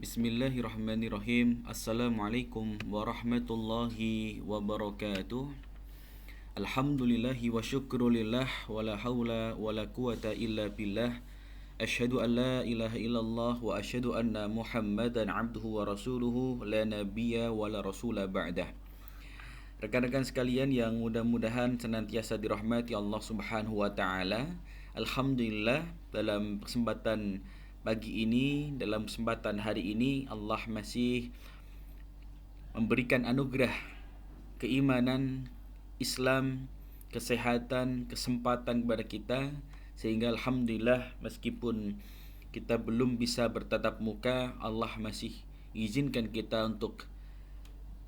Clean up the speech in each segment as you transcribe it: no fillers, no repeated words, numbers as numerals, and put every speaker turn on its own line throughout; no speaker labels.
Bismillahirrahmanirrahim. Assalamualaikum warahmatullahi wabarakatuh. Alhamdulillahi wa syukrulillah wa la hawla wa la quwata illa billah. Asyhadu an la ilaha illallah wa asyhadu anna Muhammadan abduhu wa rasuluhu la nabiyya wa la rasula ba'dah. Rekan-rekan sekalian yang mudah-mudahan senantiasa dirahmati Allah Subhanahu wa taala. Alhamdulillah dalam kesempatan pagi ini, dalam kesempatan hari ini Allah masih memberikan anugerah keimanan, Islam, kesehatan, kesempatan kepada kita, sehingga alhamdulillah meskipun kita belum bisa bertatap muka, Allah masih izinkan kita untuk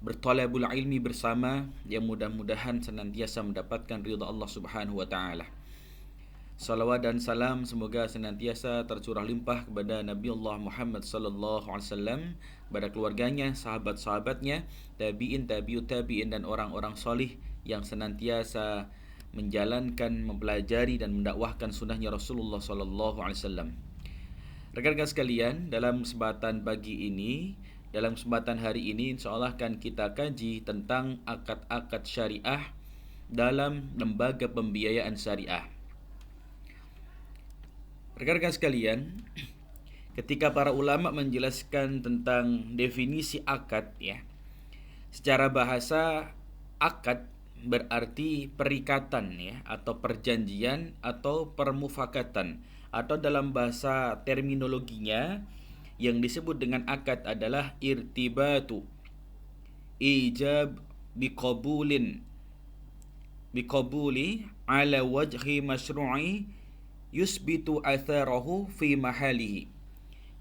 berthalabul ilmi bersama, yang mudah-mudahan senantiasa mendapatkan ridha Allah Subhanahu wa taala. Salawat dan salam semoga senantiasa tercurah limpah kepada Nabi Allah Muhammad sallallahu alaihi wasallam, kepada keluarganya, sahabat-sahabatnya, tabi'in, tabi'ut tabi'in, dan orang-orang solih yang senantiasa menjalankan, mempelajari dan mendakwahkan sunnahnya Rasulullah sallallahu alaihi wasallam. Rekan-rekan sekalian, dalam kesempatan pagi ini, dalam kesempatan hari ini, insyaallah akan kita kaji tentang akad-akad syariah dalam lembaga pembiayaan syariah. Rekan-rekan sekalian, ketika para ulama menjelaskan tentang definisi akad, ya, secara bahasa akad berarti perikatan, ya, atau perjanjian atau permufakatan, atau dalam bahasa terminologinya yang disebut dengan akad adalah irtibatu ijab biqabuli ala wajhi masyru'i yusbitu atharahu fi mahalihi.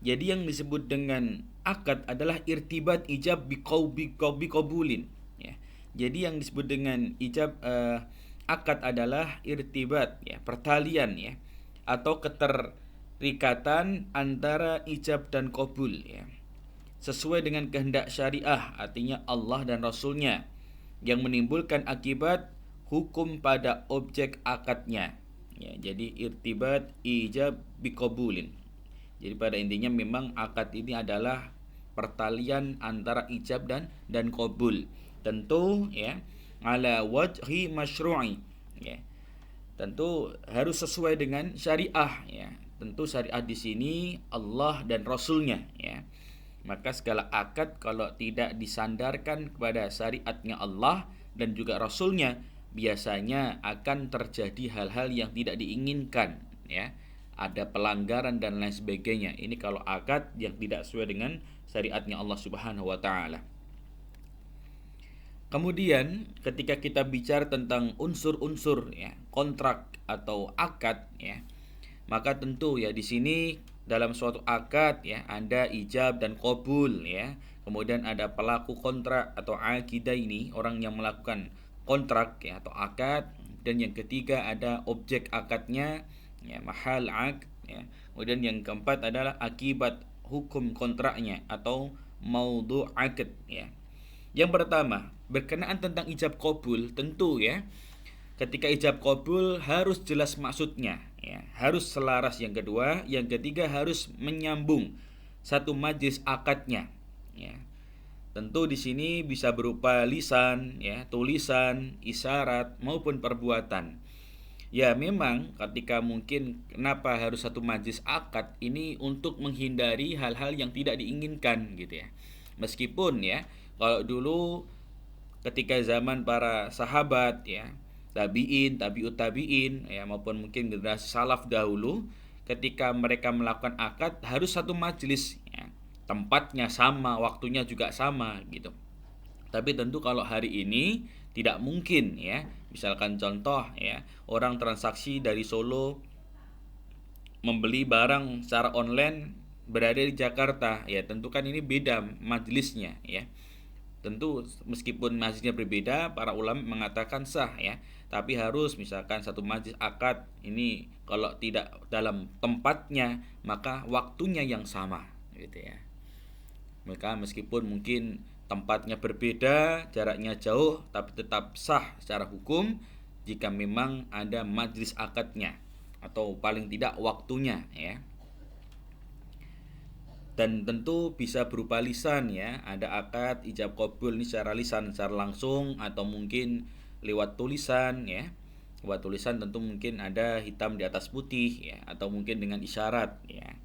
Jadi yang disebut dengan akad adalah irtibat ijab biqabulin, ya. Jadi yang disebut dengan ijab akad adalah irtibat, ya, pertalian, ya, atau keterikatan antara ijab dan qabul, ya, sesuai dengan kehendak syariah, artinya Allah dan Rasulnya, yang menimbulkan akibat hukum pada objek akadnya. Ya, jadi irtibat ijab biqabulin. Jadi pada intinya memang akad ini adalah pertalian antara ijab dan qabul. Tentu, ya, ala wajhi masyru'i, ya. Tentu harus sesuai dengan syariah, ya. Tentu syariah di sini Allah dan Rasulnya, ya. Maka segala akad kalau tidak disandarkan kepada syariatnya Allah dan juga Rasulnya, biasanya akan terjadi hal-hal yang tidak diinginkan, ya. Ada pelanggaran dan lain sebagainya. Ini kalau akad yang tidak sesuai dengan syariatnya Allah Subhanahu wa taala. Kemudian ketika kita bicara tentang unsur-unsur, ya, kontrak atau akad, ya, maka tentu, ya, di sini dalam suatu akad, ya, ada ijab dan qabul, ya. Kemudian ada pelaku kontrak atau aqidah, ini orang yang melakukan kontrak, ya, atau akad. Dan yang ketiga ada objek akadnya, ya, mahal akad, ya. Kemudian yang keempat adalah akibat hukum kontraknya atau maudhu akad, ya. Yang pertama, berkenaan tentang ijab qabul, tentu, ya, ketika ijab qabul harus jelas maksudnya, ya, harus selaras. Yang kedua, yang ketiga harus menyambung satu majlis akadnya, ya. Tentu di sini bisa berupa lisan, ya, tulisan, isyarat maupun perbuatan. Ya, memang ketika mungkin kenapa harus satu majlis akad ini untuk menghindari hal-hal yang tidak diinginkan, gitu, ya. Meskipun, ya, kalau dulu ketika zaman para sahabat, ya, tabi'in, tabi'ut tabi'in, ya, maupun mungkin generasi salaf dahulu, ketika mereka melakukan akad harus satu majlis, ya. Tempatnya sama, waktunya juga sama, gitu. Tapi tentu kalau hari ini tidak mungkin, ya. Misalkan contoh, ya, orang transaksi dari Solo membeli barang secara online berada di Jakarta, ya, tentu kan ini beda majelisnya, ya. Tentu meskipun majelisnya berbeda, para ulama mengatakan sah, ya. Tapi harus misalkan satu majelis akad ini kalau tidak dalam tempatnya, maka waktunya yang sama, gitu, ya. Maka meskipun mungkin tempatnya berbeda, jaraknya jauh, tapi tetap sah secara hukum jika memang ada majelis akadnya atau paling tidak waktunya, ya. Dan tentu bisa berupa lisan ya, ada akad ijab qabul ini secara lisan, secara langsung, atau mungkin lewat tulisan ya. Lewat tulisan tentu mungkin ada hitam di atas putih ya, atau mungkin dengan isyarat ya,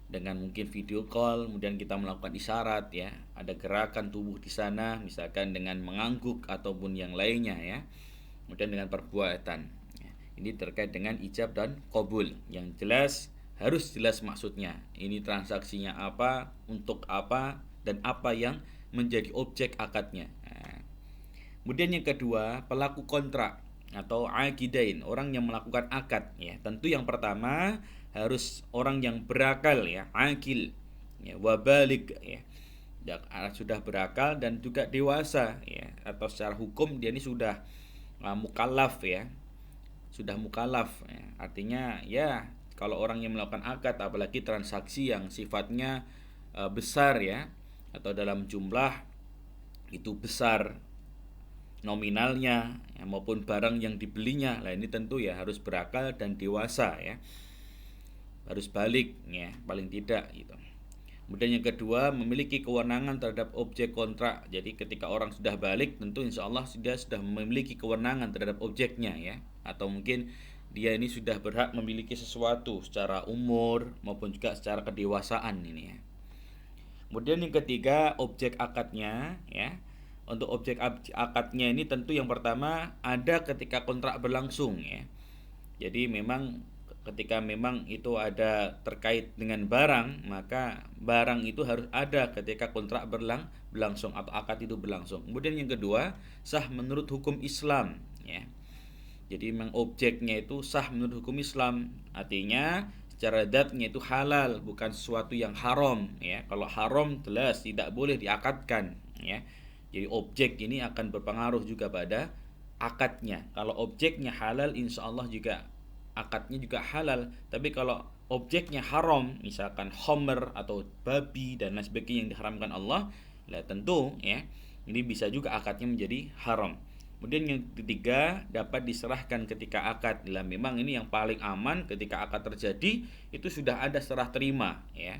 dengan mungkin video call kemudian kita melakukan isyarat ya, ada gerakan tubuh di sana misalkan dengan mengangguk ataupun yang lainnya ya, kemudian dengan perbuatan ya. Ini terkait dengan ijab dan qabul yang jelas, harus jelas maksudnya, ini transaksinya apa, untuk apa, dan apa yang menjadi objek akadnya. Nah, kemudian yang kedua, pelaku kontrak atau aqidain, orang yang melakukan akad ya. Tentu yang pertama harus orang yang berakal ya, akil ya, wabalik ya. Sudah berakal dan juga dewasa ya, atau secara hukum dia ini sudah mukallaf ya. Sudah mukallaf ya. Artinya ya, kalau orang yang melakukan akad apalagi transaksi yang sifatnya besar ya, atau dalam jumlah itu besar nominalnya ya, maupun barang yang dibelinya, lah ini tentu ya harus berakal dan dewasa ya, harus balik ya paling tidak gitu. Kemudian yang kedua, memiliki kewenangan terhadap objek kontrak. Jadi ketika orang sudah balik, tentu insya Allah dia sudah memiliki kewenangan terhadap objeknya ya, atau mungkin dia ini sudah berhak memiliki sesuatu secara umur maupun juga secara kedewasaan ini ya. Kemudian yang ketiga, objek akadnya ya. Untuk objek akadnya ini tentu yang pertama ada ketika kontrak berlangsung ya. Jadi memang ketika memang itu ada terkait dengan barang, maka barang itu harus ada ketika kontrak berlangsung atau akad itu berlangsung. Kemudian yang kedua, sah menurut hukum Islam ya. Jadi memang objeknya itu sah menurut hukum Islam, artinya secara zatnya itu halal, bukan sesuatu yang haram ya. Kalau haram jelas tidak boleh diakadkan ya. Jadi objek ini akan berpengaruh juga pada akadnya. Kalau objeknya halal, insya Allah juga akadnya juga halal. Tapi kalau objeknya haram, misalkan homer atau babi dan lain sebagainya yang diharamkan Allah, lah tentu ya ini bisa juga akadnya menjadi haram. Kemudian yang ketiga, dapat diserahkan ketika akad. Lah memang ini yang paling aman ketika akad terjadi itu sudah ada serah terima ya.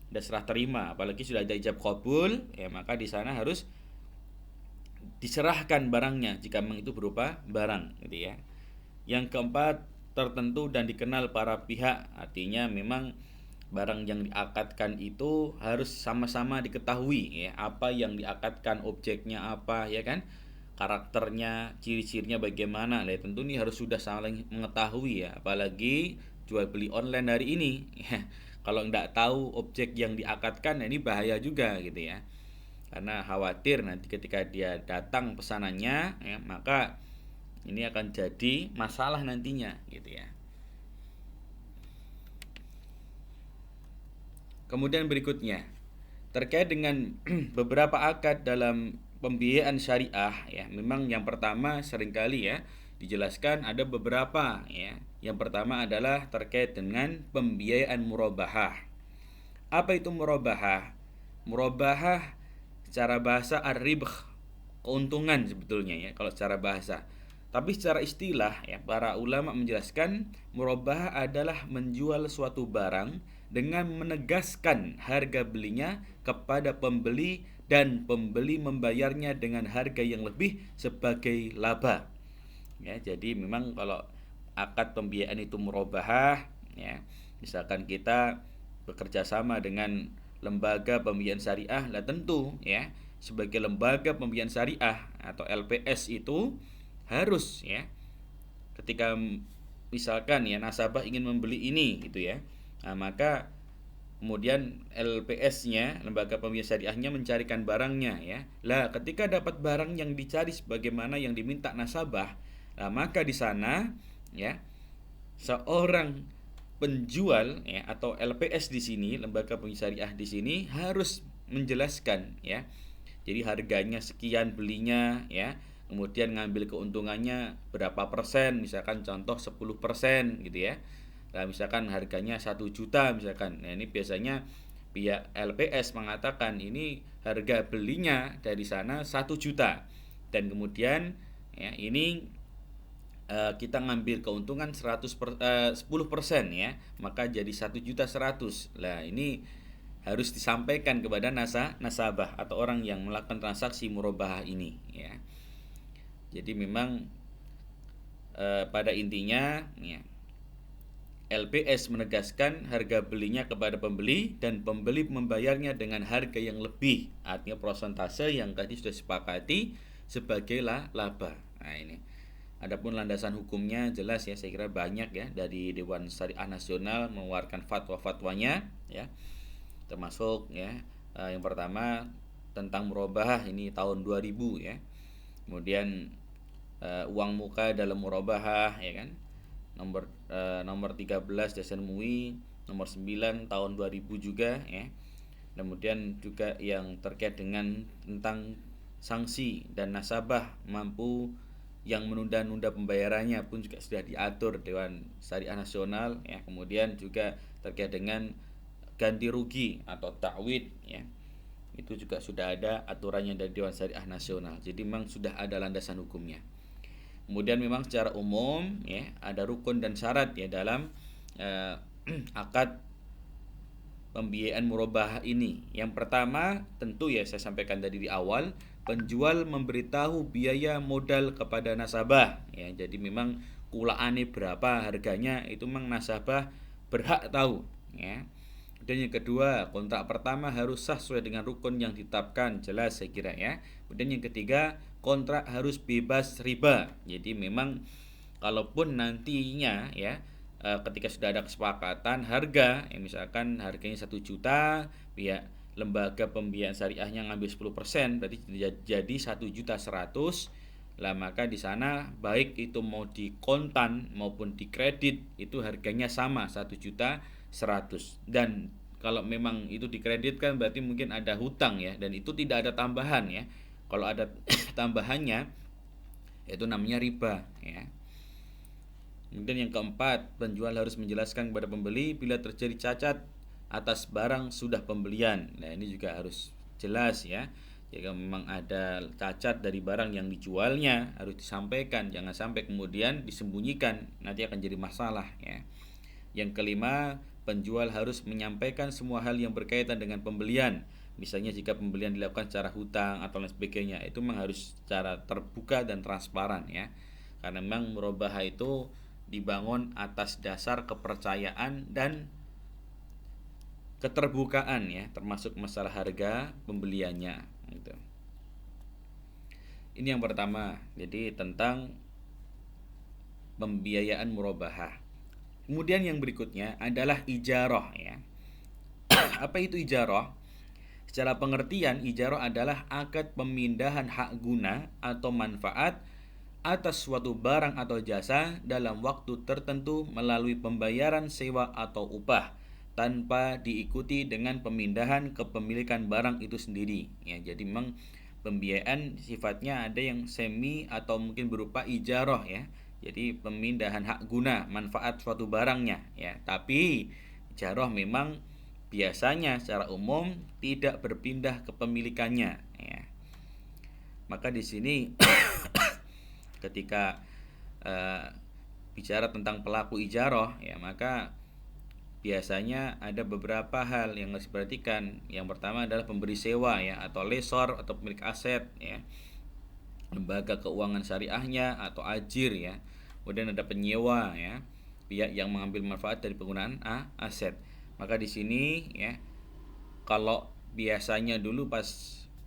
Ada serah terima, apalagi sudah ada ijab qabul ya, maka di sana harus diserahkan barangnya jika memang itu berupa barang gitu ya. Yang keempat, tertentu dan dikenal para pihak, artinya memang barang yang diakadkan itu harus sama-sama diketahui ya, apa yang diakadkan, objeknya apa ya kan, karakternya, ciri-cirinya bagaimana. Nah, tentu ini harus sudah saling mengetahui ya, apalagi jual beli online hari ini ya. Kalau nggak tahu objek yang diakadkan, ini bahaya juga gitu ya, karena khawatir nanti ketika dia datang pesanannya ya, maka ini akan jadi masalah nantinya gitu ya. Kemudian berikutnya, terkait dengan beberapa akad dalam pembiayaan syariah ya, memang yang pertama seringkali ya dijelaskan ada beberapa ya. Yang pertama adalah terkait dengan pembiayaan murabahah. Apa itu murabahah? Murabahah secara bahasa ar-ribh, keuntungan sebetulnya ya kalau secara bahasa. Tapi secara istilah ya, para ulama menjelaskan murabahah adalah menjual suatu barang dengan menegaskan harga belinya kepada pembeli dan pembeli membayarnya dengan harga yang lebih sebagai laba. Ya, jadi memang kalau akad pembiayaan itu murabahah ya, misalkan kita bekerja sama dengan lembaga pembiayaan syariah, lah tentu ya sebagai lembaga pembiayaan syariah atau LPS itu harus ya, ketika misalkan ya nasabah ingin membeli ini gitu ya, nah, maka kemudian LPS-nya, lembaga pembiayaan syariahnya, mencarikan barangnya ya. Lah ketika dapat barang yang dicari sebagaimana yang diminta nasabah, nah maka di sana ya seorang penjual ya atau LPS di sini, lembaga pembiayaan syariah di sini harus menjelaskan ya. Jadi harganya sekian belinya ya. Kemudian ngambil keuntungannya berapa persen, misalkan contoh 10% gitu ya. Nah, misalkan harganya 1 juta misalkan. Nah, ini biasanya pihak LPS mengatakan ini harga belinya dari sana 1 juta. Dan kemudian ya ini kita ngambil keuntungan 10% ya, maka jadi 1.100.000. Lah ini harus disampaikan kepada nasabah atau orang yang melakukan transaksi murabahah ini ya. Jadi memang pada intinya ya, LPS menegaskan harga belinya kepada pembeli dan pembeli membayarnya dengan harga yang lebih, artinya prosentase yang tadi sudah disepakati sebagai laba. Nah ini. Adapun landasan hukumnya jelas ya, saya kira banyak ya, dari Dewan Syariah Nasional mengeluarkan fatwa-fatwanya ya. Termasuk ya yang pertama tentang murabahah ini tahun 2000 ya. Kemudian uang muka dalam murabahah ya kan. Nomor 13 Dasar MUI, nomor 9 tahun 2000 juga ya. Kemudian juga yang terkait dengan tentang sanksi dan nasabah mampu yang menunda-nunda pembayarannya pun juga sudah diatur Dewan Syariah Nasional ya. Kemudian juga terkait dengan ganti rugi atau ta'wid ya. Itu juga sudah ada aturannya dari Dewan Syariah Nasional. Jadi memang sudah ada landasan hukumnya. Kemudian memang secara umum ya ada rukun dan syarat ya dalam akad pembiayaan murabahah ini. Yang pertama tentu ya saya sampaikan tadi di awal, penjual memberitahu biaya modal kepada nasabah ya. Jadi memang kulaane berapa harganya itu memang nasabah berhak tahu ya. Dan yang kedua, kontrak pertama harus sah sesuai dengan rukun yang ditetapkan, jelas saya kira ya. Kemudian yang ketiga, kontrak harus bebas riba. Jadi memang kalaupun nantinya ya ketika sudah ada kesepakatan harga, ya misalkan harganya 1 juta, pihak lembaga pembiayaan syariahnya ngambil 10%, berarti jadi 1.100.000. Lah maka di sana baik itu mau di kontan maupun di kredit itu harganya sama 1.100.000. Dan kalau memang itu dikreditkan berarti mungkin ada hutang ya, dan itu tidak ada tambahan ya. Kalau ada tambahannya itu namanya riba ya. Kemudian yang keempat, penjual harus menjelaskan kepada pembeli bila terjadi cacat atas barang sudah pembelian. Nah ini juga harus jelas ya. Jika memang ada cacat dari barang yang dijualnya harus disampaikan, jangan sampai kemudian disembunyikan, nanti akan jadi masalah ya. Yang kelima, penjual harus menyampaikan semua hal yang berkaitan dengan pembelian. Misalnya jika pembelian dilakukan secara hutang atau lain sebagainya, itu memang harus secara terbuka dan transparan ya. Karena memang murabahah itu dibangun atas dasar kepercayaan dan keterbukaan ya, termasuk masalah harga pembeliannya gitu. Ini yang pertama, jadi tentang pembiayaan murabahah. Kemudian yang berikutnya adalah ijarah ya. Apa itu ijarah? Secara pengertian, ijarah adalah akad pemindahan hak guna atau manfaat atas suatu barang atau jasa dalam waktu tertentu melalui pembayaran sewa atau upah tanpa diikuti dengan pemindahan kepemilikan barang itu sendiri ya. Jadi memang pembiayaan sifatnya ada yang semi atau mungkin berupa ijarah ya. Jadi pemindahan hak guna manfaat suatu barangnya ya. Tapi ijarah memang biasanya secara umum tidak berpindah kepemilikannya ya. Maka di sini ketika bicara tentang pelaku ijarah ya, maka biasanya ada beberapa hal yang harus diperhatikan. Yang pertama adalah pemberi sewa ya, atau lesor atau pemilik aset ya, lembaga keuangan syariahnya atau ajir ya. Kemudian ada penyewa ya, pihak yang mengambil manfaat dari penggunaan aset. Maka di sini ya, kalau biasanya dulu pas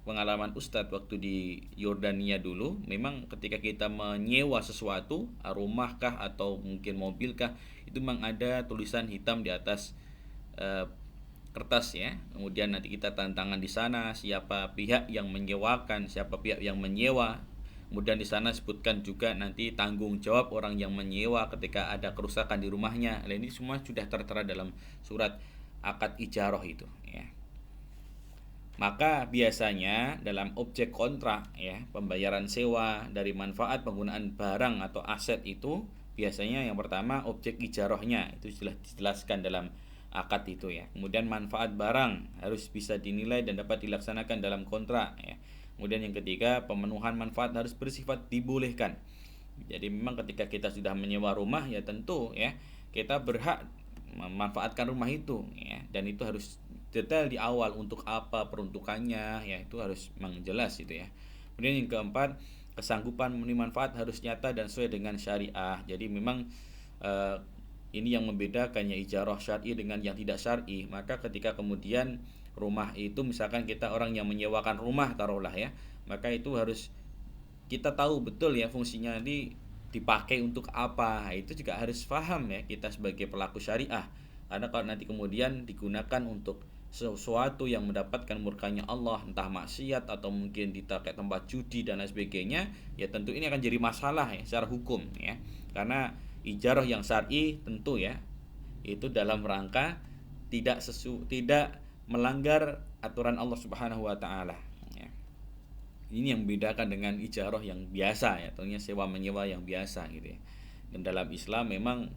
pengalaman Ustadz waktu di Yordania dulu, memang ketika kita menyewa sesuatu, rumah kah atau mungkin mobil kah, itu memang ada tulisan hitam di atas kertas ya. Kemudian nanti kita tantangan di sana siapa pihak yang menyewakan, siapa pihak yang menyewa. Kemudian di sana sebutkan juga nanti tanggung jawab orang yang menyewa ketika ada kerusakan di rumahnya. Nah, ini semua sudah tertera dalam surat akad ijarah itu ya. Maka biasanya dalam objek kontrak ya, pembayaran sewa dari manfaat penggunaan barang atau aset itu biasanya yang pertama objek ijarahnya itu sudah dijelaskan dalam akad itu ya. Kemudian manfaat barang harus bisa dinilai dan dapat dilaksanakan dalam kontrak ya. Kemudian yang ketiga, pemenuhan manfaat harus bersifat dibolehkan. Jadi memang ketika kita sudah menyewa rumah ya tentu ya kita berhak memanfaatkan rumah itu ya, dan itu harus detail di awal untuk apa peruntukannya, ya itu harus memang jelas gitu ya. Kemudian yang keempat, kesanggupan memenuhi manfaat harus nyata dan sesuai dengan syariah. Jadi memang eh, ini yang membedakan ya ijarah syar'i dengan yang tidak syar'i. Maka ketika kemudian rumah itu misalkan kita orang yang menyewakan rumah taruhlah ya, maka itu harus kita tahu betul ya fungsinya ini dipakai untuk apa. Itu juga harus paham ya kita sebagai pelaku syariah. Karena kalau nanti kemudian digunakan untuk sesuatu yang mendapatkan murkanya Allah, entah maksiat atau mungkin dipakai tempat judi dan lain sebagainya, ya tentu ini akan jadi masalah ya secara hukum ya. Karena ijarah yang syar'i tentu ya itu dalam rangka tidak melanggar aturan Allah Subhanahu wa taala ya. Ini yang membedakan dengan ijarah yang biasa ya, tentunya sewa menyewa yang biasa gitu ya. Dan dalam Islam memang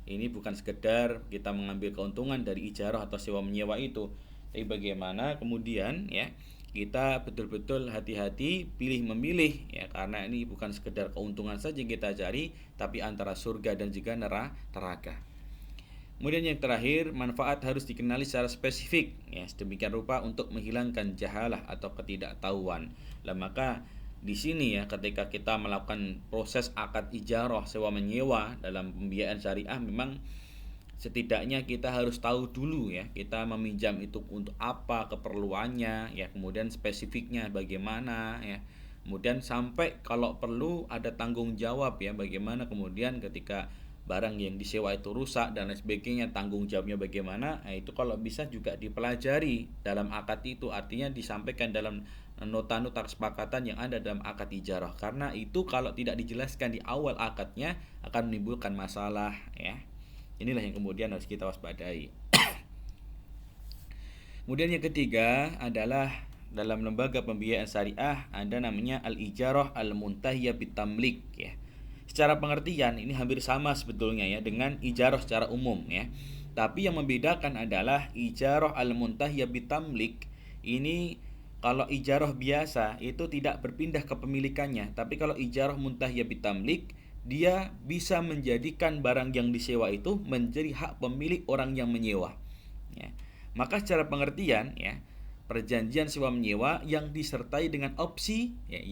ini bukan sekedar kita mengambil keuntungan dari ijarah atau sewa menyewa itu, tapi bagaimana kemudian ya kita betul-betul hati-hati pilih memilih ya, karena ini bukan sekedar keuntungan saja yang kita cari, tapi antara surga dan juga neraka. Kemudian yang terakhir, manfaat harus dikenali secara spesifik ya, sedemikian rupa untuk menghilangkan jahalah atau ketidaktahuan. Lah maka di sini ya ketika kita melakukan proses akad ijarah sewa menyewa dalam pembiayaan syariah, memang setidaknya kita harus tahu dulu ya kita meminjam itu untuk apa keperluannya ya, kemudian spesifiknya bagaimana ya, kemudian sampai kalau perlu ada tanggung jawab ya, bagaimana kemudian ketika barang yang disewa itu rusak dan lain sebagainya tanggung jawabnya bagaimana. Nah, itu kalau bisa juga dipelajari dalam akad itu, artinya disampaikan dalam nota-nota kesepakatan yang ada dalam akad ijarah, karena itu kalau tidak dijelaskan di awal akadnya akan menimbulkan masalah ya. Inilah yang kemudian harus kita waspadai. Kemudian yang ketiga adalah dalam lembaga pembiayaan syariah ada namanya al-ijarah al-muntahiyah bitamlik ya. Secara pengertian ini hampir sama sebetulnya ya dengan ijarah secara umum ya. Tapi yang membedakan adalah ijarah al-muntahiyah bitamlik ini, kalau ijarah biasa itu tidak berpindah kepemilikannya, tapi kalau ijarah muntahiyah bitamlik dia bisa menjadikan barang yang disewa itu menjadi hak pemilik orang yang menyewa ya. Maka secara pengertian ya, perjanjian sewa menyewa yang disertai dengan opsi ya,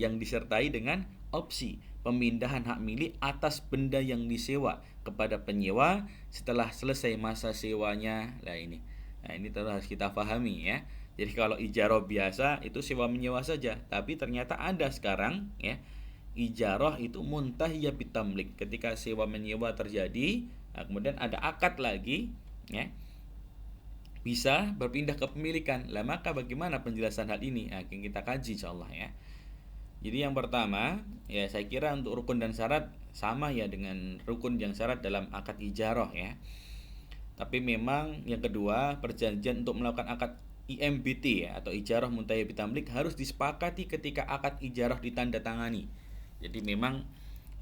pemindahan hak milik atas benda yang disewa kepada penyewa setelah selesai masa sewanya. Nah ini harus kita pahami ya. Jadi kalau ijarah biasa itu sewa menyewa saja, tapi ternyata ada sekarang ya ijarah itu muntahiyah bitamlik, ketika sewa menyewa terjadi, nah kemudian ada akad lagi ya, bisa berpindah kepemilikan. Lah maka bagaimana penjelasan hal ini? Nah, akan kita kaji insyaallah ya. Jadi yang pertama ya, saya kira untuk rukun dan syarat sama ya dengan rukun yang syarat dalam akad ijarah ya. Tapi memang yang kedua, perjanjian untuk melakukan akad IMBT ya, atau ijarah muntahiyah bitamlik harus disepakati ketika akad ijarah ditandatangani. Jadi memang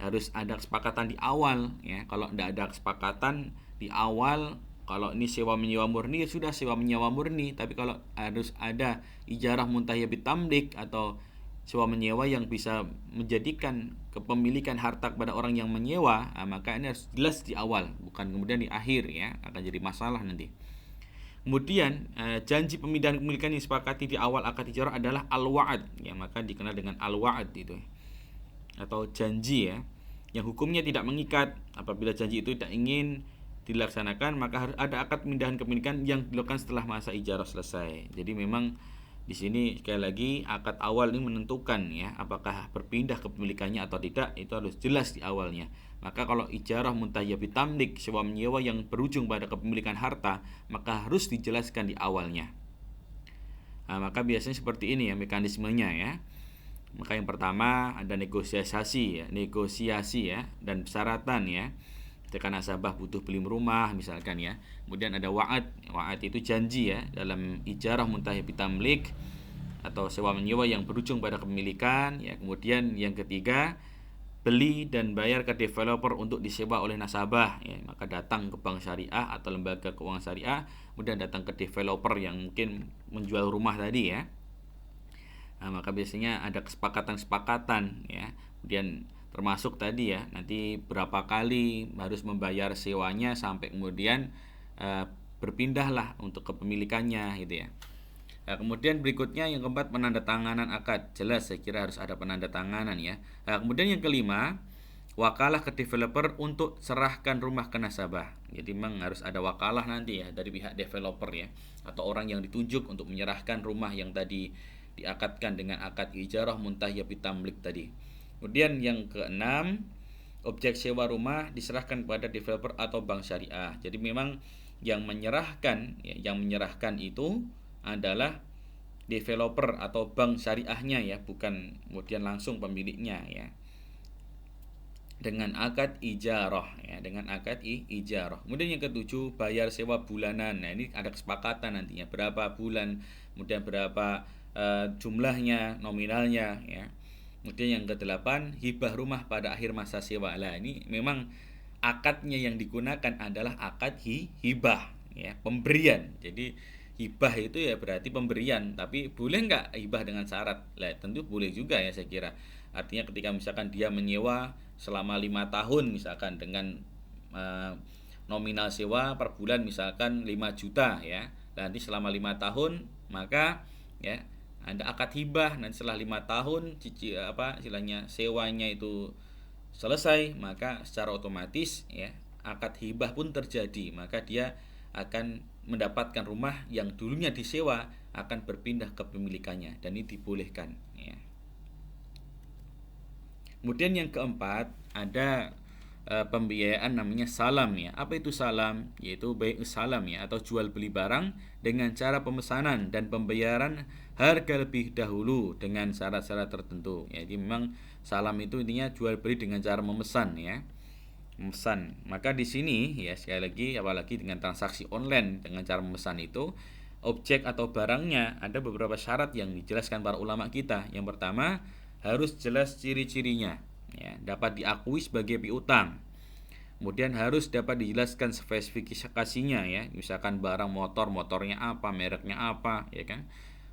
harus ada kesepakatan di awal ya. Kalau tidak ada kesepakatan di awal, kalau ini sewa menyewa murni ya sudah sewa menyewa murni. Tapi kalau harus ada ijarah muntahiyah bitamlik atau sewa menyewa yang bisa menjadikan kepemilikan harta kepada orang yang menyewa, nah, maka ini harus jelas di awal, bukan kemudian di akhir ya, akan jadi masalah nanti. Kemudian janji pemindahan kepemilikan yang disepakati di awal akad ijarah adalah al-wa'ad ya, maka dikenal dengan al-wa'ad itu atau janji ya, yang hukumnya tidak mengikat. Apabila janji itu tidak ingin dilaksanakan, maka harus ada akad pemindahan kepemilikan yang dilakukan setelah masa ijarah selesai. Jadi memang di sini sekali lagi akad awal ini menentukan ya apakah berpindah kepemilikannya atau tidak, itu harus jelas di awalnya. Maka kalau ijarah muntahiyah bitamlik, sewa menyewa yang berujung pada kepemilikan harta, maka harus dijelaskan di awalnya. Nah, maka biasanya seperti ini ya mekanismenya ya. Maka yang pertama ada negosiasi ya dan persyaratan ya. Ketika nasabah butuh beli rumah misalkan ya. Kemudian ada wa'ad. Wa'ad itu janji ya dalam ijarah muntahiyah bitamlik atau sewa menyewa yang berujung pada kepemilikan ya. Kemudian yang ketiga, beli dan bayar ke developer untuk disewa oleh nasabah ya. Maka datang ke bank syariah atau lembaga keuangan syariah, kemudian datang ke developer yang mungkin menjual rumah tadi ya. Nah, maka biasanya ada kesepakatan ya. Kemudian termasuk tadi ya, nanti berapa kali harus membayar sewanya sampai kemudian berpindahlah untuk kepemilikannya gitu ya. Nah, kemudian berikutnya yang keempat, penandatanganan akad. Jelas saya kira harus ada penandatanganan ya. Nah, kemudian yang kelima, wakalah ke developer untuk serahkan rumah ke nasabah. Jadi memang harus ada wakalah nanti ya dari pihak developer ya, atau orang yang ditunjuk untuk menyerahkan rumah yang tadi diakadkan dengan akad ijarah muntahiyah bitamlik tadi. Kemudian yang keenam, objek sewa rumah diserahkan kepada developer atau bank syariah. Jadi memang yang menyerahkan ya, yang menyerahkan itu adalah developer atau bank syariahnya ya, bukan kemudian langsung pemiliknya ya. Dengan akad ijarah ya, dengan akad ijarah. Kemudian yang ketujuh, bayar sewa bulanan. Nah, ini ada kesepakatan nantinya berapa bulan, kemudian berapa jumlahnya, nominalnya ya. Kemudian yang kedelapan, hibah rumah pada akhir masa sewa. Lah ini memang akadnya yang digunakan adalah akad hibah ya, pemberian. Jadi hibah itu ya berarti pemberian, tapi boleh nggak hibah dengan syarat? Lah tentu boleh juga ya saya kira. Artinya ketika misalkan dia menyewa selama 5 tahun misalkan dengan nominal sewa per bulan misalkan 5 juta ya. Nanti selama 5 tahun maka ya ada akad hibah. Nanti setelah 5 tahun istilahnya sewanya itu selesai, maka secara otomatis ya akad hibah pun terjadi, maka dia akan mendapatkan rumah yang dulunya disewa akan berpindah ke pemilikannya, dan ini dibolehkan ya. Kemudian yang keempat, ada pembiayaan namanya salam ya. Apa itu salam? Yaitu bai' salam ya, atau jual beli barang dengan cara pemesanan dan pembayaran harga lebih dahulu dengan syarat-syarat tertentu. Jadi memang salam itu intinya jual beli dengan cara memesan ya. Memesan. Maka di sini ya sekali lagi, apalagi dengan transaksi online dengan cara memesan itu, objek atau barangnya ada beberapa syarat yang dijelaskan para ulama kita. Yang pertama, harus jelas ciri-cirinya ya, dapat diakui sebagai piutang. Kemudian harus dapat dijelaskan spesifikasinya ya, misalkan barang motornya apa, mereknya apa ya kan.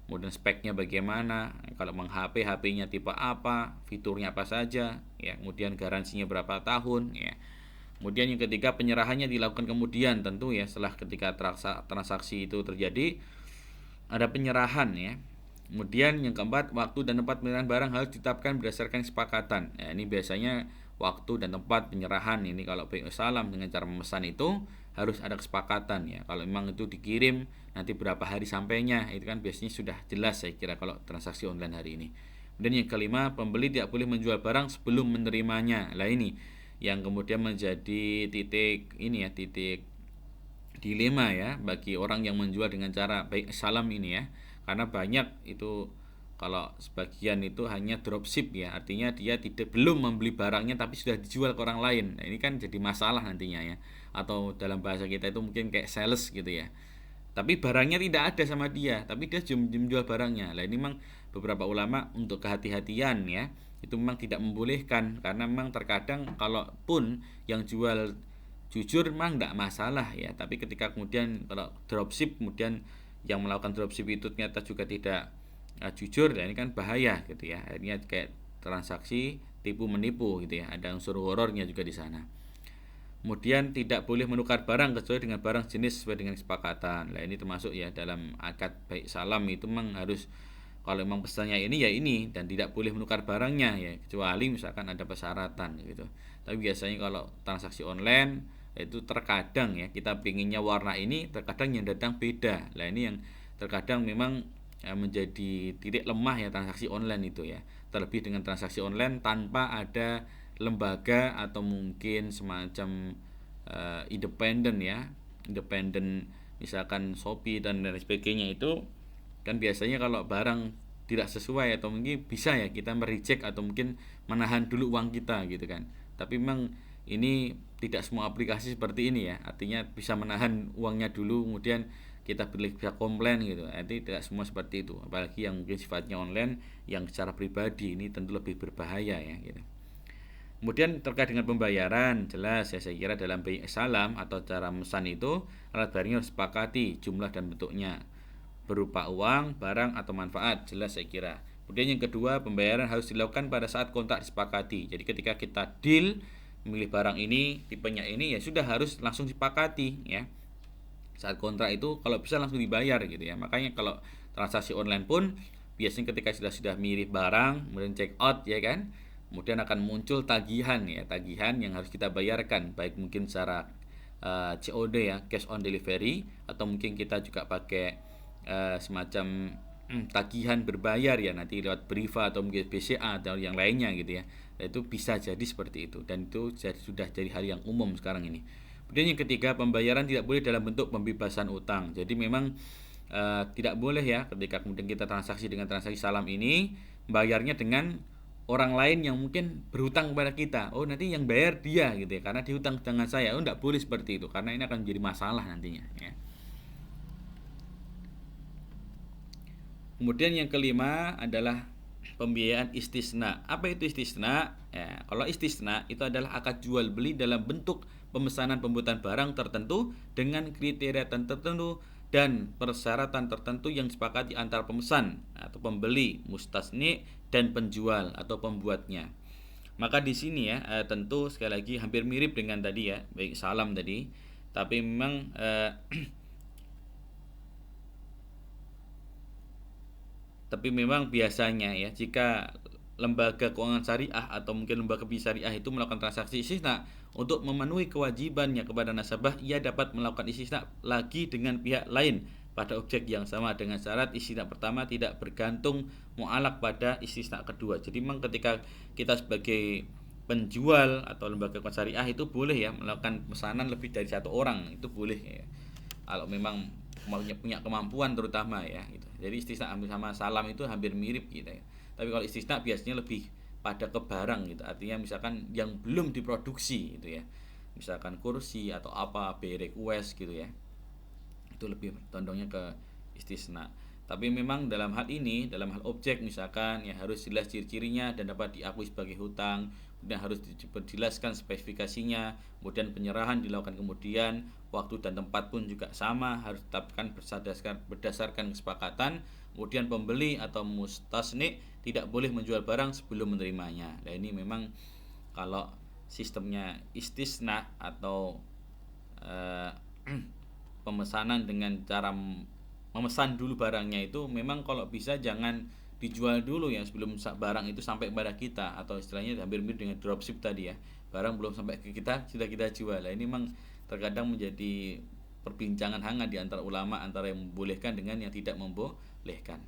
Kemudian speknya bagaimana, kalau HP HP-nya tipe apa, fiturnya apa saja ya, kemudian garansinya berapa tahun ya. Kemudian yang ketiga, penyerahannya dilakukan kemudian tentu ya, setelah ketika transaksi itu terjadi ada penyerahan ya. Kemudian yang keempat, waktu dan tempat penyerahan barang harus ditetapkan berdasarkan kesepakatan. Ya, ini biasanya waktu dan tempat penyerahan ini kalau bai' salam dengan cara memesan itu harus ada kesepakatan ya. Kalau memang itu dikirim nanti berapa hari sampainya, itu kan biasanya sudah jelas saya kira kalau transaksi online hari ini. Kemudian yang kelima, pembeli tidak boleh menjual barang sebelum menerimanya. Lah ini yang kemudian menjadi titik ini ya, titik dilema ya bagi orang yang menjual dengan cara bai' salam ini ya. Karena banyak itu kalau sebagian itu hanya dropship ya, artinya dia belum membeli barangnya tapi sudah dijual ke orang lain. Nah, ini kan jadi masalah nantinya ya. Atau dalam bahasa kita itu mungkin kayak sales gitu ya. Tapi barangnya tidak ada sama dia, tapi dia menjual barangnya. Lah ini memang beberapa ulama untuk kehati-hatian ya, itu memang tidak membolehkan, karena memang terkadang kalaupun yang jual jujur memang tidak masalah ya, tapi ketika kemudian kalau dropship kemudian yang melakukan dropship itu ternyata juga tidak jujur, dan ini kan bahaya gitu ya. Akhirnya kayak transaksi tipu menipu gitu ya. Ada unsur horornya juga di sana. Kemudian tidak boleh menukar barang kecuali dengan barang jenis sesuai dengan kesepakatan. Nah ini termasuk ya dalam akad bai' salam itu memang harus, kalau memang pesannya ini ya ini, dan tidak boleh menukar barangnya ya, kecuali misalkan ada persyaratan gitu. Tapi biasanya kalau transaksi online itu terkadang ya kita pinginnya warna ini, terkadang yang datang beda. Nah ini yang terkadang memang menjadi titik lemah ya transaksi online itu ya. Terlebih dengan transaksi online tanpa ada lembaga atau mungkin semacam independen ya, independen misalkan Shopee dan lain sebagainya, itu kan biasanya kalau barang tidak sesuai atau mungkin bisa ya kita mereject atau mungkin menahan dulu uang kita gitu kan. Tapi memang ini tidak semua aplikasi seperti ini ya, artinya bisa menahan uangnya dulu kemudian kita bisa komplain gitu. Nanti tidak semua seperti itu, apalagi yang mungkin sifatnya online yang secara pribadi, ini tentu lebih berbahaya ya gitu. Kemudian terkait dengan pembayaran, jelas ya saya kira dalam bai' salam atau cara memesan itu alat barangnya harus sepakati jumlah dan bentuknya, berupa uang, barang atau manfaat, jelas saya kira. Kemudian yang kedua, pembayaran harus dilakukan pada saat kontrak disepakati. Jadi ketika kita deal memilih barang ini, tipenya ini, ya sudah harus langsung disepakati ya. Saat kontrak itu kalau bisa langsung dibayar gitu ya. Makanya kalau transaksi online pun biasanya ketika sudah mirip barang, kemudian check out ya kan, kemudian akan muncul tagihan ya, tagihan yang harus kita bayarkan, baik mungkin secara COD ya, cash on delivery, atau mungkin kita juga pakai semacam tagihan berbayar ya, nanti lewat Briva atau mungkin BCA atau yang lainnya gitu ya. Itu bisa jadi seperti itu, dan itu sudah jadi hal yang umum sekarang ini. Kemudian yang ketiga, pembayaran tidak boleh dalam bentuk pembebasan utang. Jadi memang tidak boleh ya ketika kemudian kita transaksi dengan transaksi salam ini, bayarnya dengan orang lain yang mungkin berhutang kepada kita. Oh, nanti yang bayar dia gitu ya, karena dihutang dengan saya. Oh, tidak boleh seperti itu, karena ini akan menjadi masalah nantinya ya. Kemudian yang kelima adalah pembiayaan istisna. Apa itu istisna? Ya, kalau istisna itu adalah akad jual beli dalam bentuk pemesanan pembuatan barang tertentu dengan kriteria tertentu dan persyaratan tertentu yang disepakati antara pemesan atau pembeli, mustasni, dan penjual atau pembuatnya. Maka di sini ya tentu sekali lagi hampir mirip dengan tadi ya, baik salam tadi, tapi memang tapi memang biasanya ya jika lembaga keuangan syariah atau mungkin lembaga syariah itu melakukan transaksi istisna untuk memenuhi kewajibannya kepada nasabah, ia dapat melakukan istisna lagi dengan pihak lain pada objek yang sama dengan syarat istisna pertama tidak bergantung mualak pada istisna kedua. Jadi memang ketika kita sebagai penjual atau lembaga keuangan syariah itu boleh ya melakukan pesanan lebih dari satu orang, itu boleh ya. Kalau memang punya kemampuan terutama ya gitu. Jadi istisna sama salam itu hampir mirip gitu ya. Tapi kalau istisna biasanya lebih pada ke barang gitu. Artinya misalkan yang belum diproduksi gitu ya. Misalkan kursi atau apa, request gitu ya. Itu lebih condongnya ke istisna. Tapi memang dalam hal ini, dalam hal objek misalkan ya harus jelas ciri-cirinya dan dapat diakui sebagai hutang, kemudian harus dijelaskan spesifikasinya, kemudian penyerahan dilakukan kemudian, waktu dan tempat pun juga sama harus ditetapkan berdasarkan kesepakatan. Kemudian pembeli atau mustasni tidak boleh menjual barang sebelum menerimanya. Nah ini memang kalau sistemnya istisna atau pemesanan dengan cara memesan dulu barangnya, itu memang kalau bisa jangan dijual dulu ya sebelum barang itu sampai kepada kita, atau istilahnya hampir mirip dengan dropship tadi ya, barang belum sampai ke kita sudah kita jual. Nah, ini memang terkadang menjadi perbincangan hangat di antara ulama antara yang membolehkan dengan yang tidak membolehkan.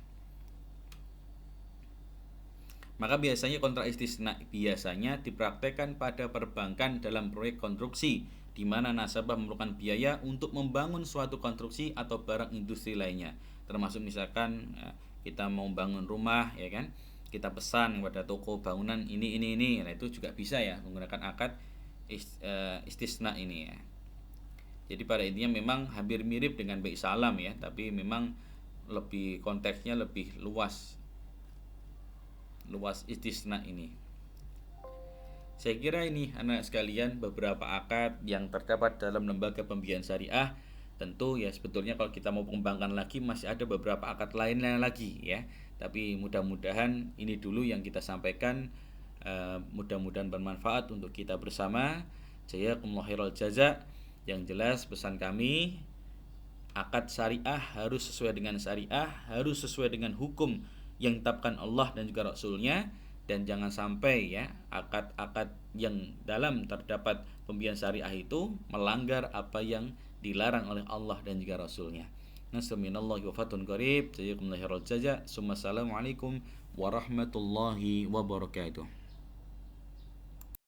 Maka biasanya kontrak istisna biasanya dipraktekkan pada perbankan dalam proyek konstruksi, di mana nasabah memerlukan biaya untuk membangun suatu konstruksi atau barang industri lainnya. Termasuk misalkan kita mau bangun rumah ya kan, kita pesan kepada toko bangunan ini. Nah itu juga bisa ya menggunakan akad istisna ini ya. Jadi pada intinya memang hampir mirip dengan baik salam ya, tapi memang lebih konteksnya lebih luas istisna ini. Saya kira ini anak sekalian beberapa akad yang terdapat dalam lembaga pembiayaan syariah. Tentu ya sebetulnya kalau kita mau mengembangkan lagi masih ada beberapa akad lainnya lagi ya. Tapi mudah-mudahan ini dulu yang kita sampaikan, mudah-mudahan bermanfaat untuk kita bersama. Jazakumullahu khairal jaza. Yang jelas pesan kami, akad syariah harus sesuai dengan syariah, harus sesuai dengan hukum yang ditetapkan Allah dan juga Rasulnya, dan jangan sampai ya akad-akad yang dalam terdapat pembiayaan syariah itu melanggar apa yang dilarang oleh Allah dan juga Rasulnya. Nasruminallahi wa fatun qarib. Jazakumullahu khairal jaza. Assalamualaikum warahmatullahi wabarakatuh.